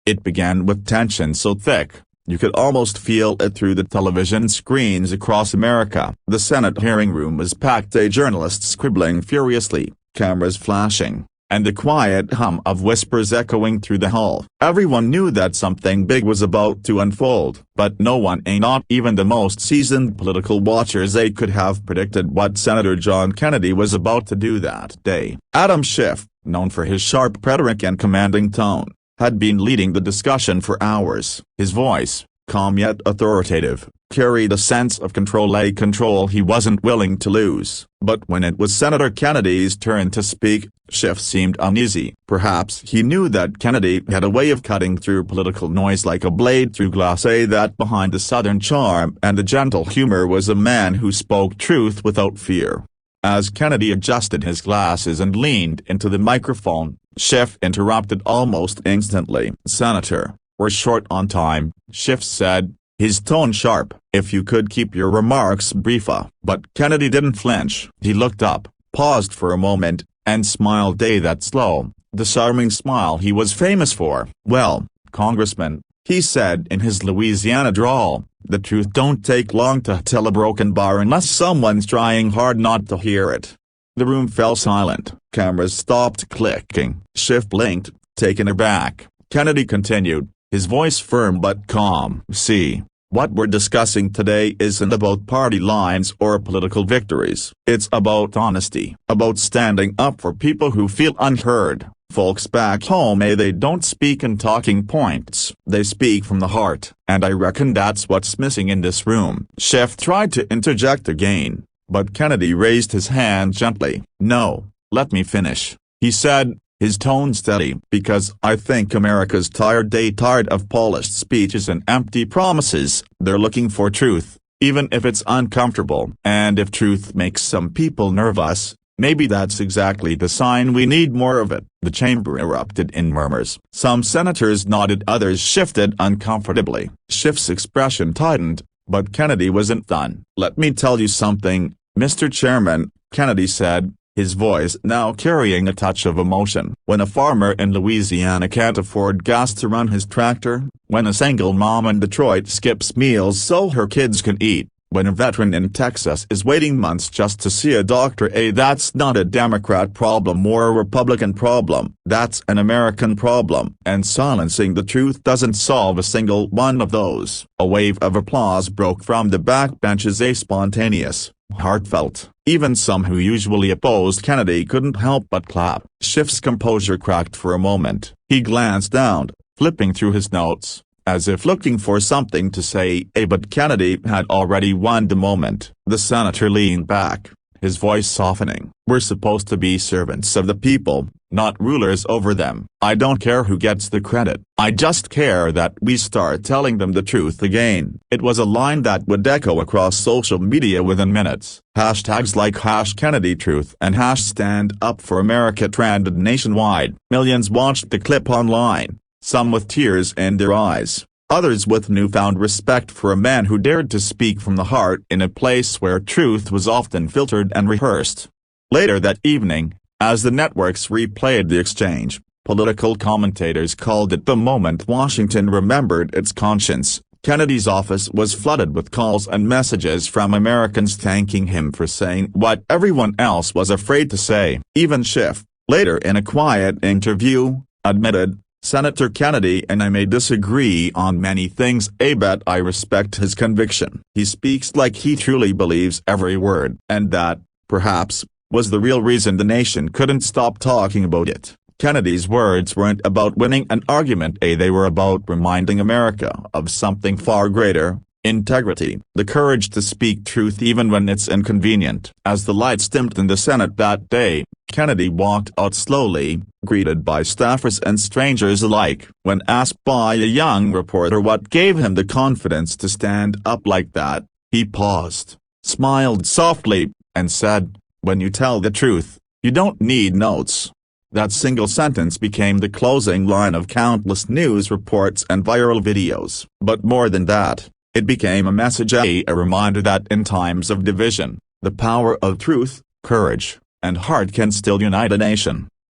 It began with tension so thick, you could almost feel it through the television screens across America. The Senate hearing room was packed, journalists scribbling furiously, cameras flashing, and the quiet hum of whispers echoing through the hall. Everyone knew that something big was about to unfold, but no one, not even the most seasoned political watchers, could have predicted what Senator John Kennedy was about to do that day. Adam Schiff, known for his sharp rhetoric and commanding tone, had been leading the discussion for hours. His voice, calm yet authoritative, carried a sense of control, a control he wasn't willing to lose. But when it was Senator Kennedy's turn to speak, Schiff seemed uneasy. Perhaps he knew that Kennedy had a way of cutting through political noise like a blade through glass, that behind the Southern charm and the gentle humor was a man who spoke truth without fear. As Kennedy adjusted his glasses and leaned into the microphone, Schiff interrupted almost instantly. "Senator, we're short on time," Schiff said, his tone sharp. "If you could keep your remarks brief." But Kennedy didn't flinch. He looked up, paused for a moment, and smiled that slow, disarming smile he was famous for. "Well, Congressman," he said in his Louisiana drawl, "the truth don't take long to tell a broken bar unless someone's trying hard not to hear it." The room fell silent. Cameras stopped clicking. Schiff blinked, taken aback. Kennedy continued, his voice firm but calm. "See, what we're discussing today isn't about party lines or political victories. It's about honesty, about standing up for people who feel unheard. Folks back home, they don't speak in talking points. They speak from the heart, and I reckon that's what's missing in this room." Schiff tried to interject again, but Kennedy raised his hand gently. "No, let me finish," he said, his tone steady. "Because I think America's tired of polished speeches and empty promises. They're looking for truth, even if it's uncomfortable. And if truth makes some people nervous, maybe that's exactly the sign we need more of it." The chamber erupted in murmurs. Some senators nodded, others shifted uncomfortably. Schiff's expression tightened, but Kennedy wasn't done. "Let me tell you something, Mr. Chairman," Kennedy said, his voice now carrying a touch of emotion. "When a farmer in Louisiana can't afford gas to run his tractor, when a single mom in Detroit skips meals so her kids can eat, when a veteran in Texas is waiting months just to see a doctor, that's not a Democrat problem or a Republican problem. That's an American problem. And silencing the truth doesn't solve a single one of those." A wave of applause broke from the backbenches, spontaneous, heartfelt. Even some who usually opposed Kennedy couldn't help but clap. Schiff's composure cracked for a moment. He glanced down, flipping through his notes, as if looking for something to say, but Kennedy had already won the moment. The senator leaned back, his voice softening. "We're supposed to be servants of the people, not rulers over them. I don't care who gets the credit. I just care that we start telling them the truth again." It was a line that would echo across social media within minutes. Hashtags like #KennedyTruth and #StandUpForAmerica trended nationwide. Millions watched the clip online, some with tears in their eyes, others with newfound respect for a man who dared to speak from the heart in a place where truth was often filtered and rehearsed. Later that evening, as the networks replayed the exchange, political commentators called it the moment Washington remembered its conscience. Kennedy's office was flooded with calls and messages from Americans thanking him for saying what everyone else was afraid to say. Even Schiff, later in a quiet interview, admitted, "Senator Kennedy and I may disagree on many things, but I respect his conviction. He speaks like he truly believes every word." And that, perhaps, was the real reason the nation couldn't stop talking about it. Kennedy's words weren't about winning an argument, they were about reminding America of something far greater: integrity, the courage to speak truth even when it's inconvenient. As the lights dimmed in the Senate that day, Kennedy walked out slowly, greeted by staffers and strangers alike. When asked by a young reporter what gave him the confidence to stand up like that, he paused, smiled softly, and said, "When you tell the truth, you don't need notes." That single sentence became the closing line of countless news reports and viral videos. But more than that, it became a message, a reminder that in times of division, the power of truth, courage, and heart can still unite a nation.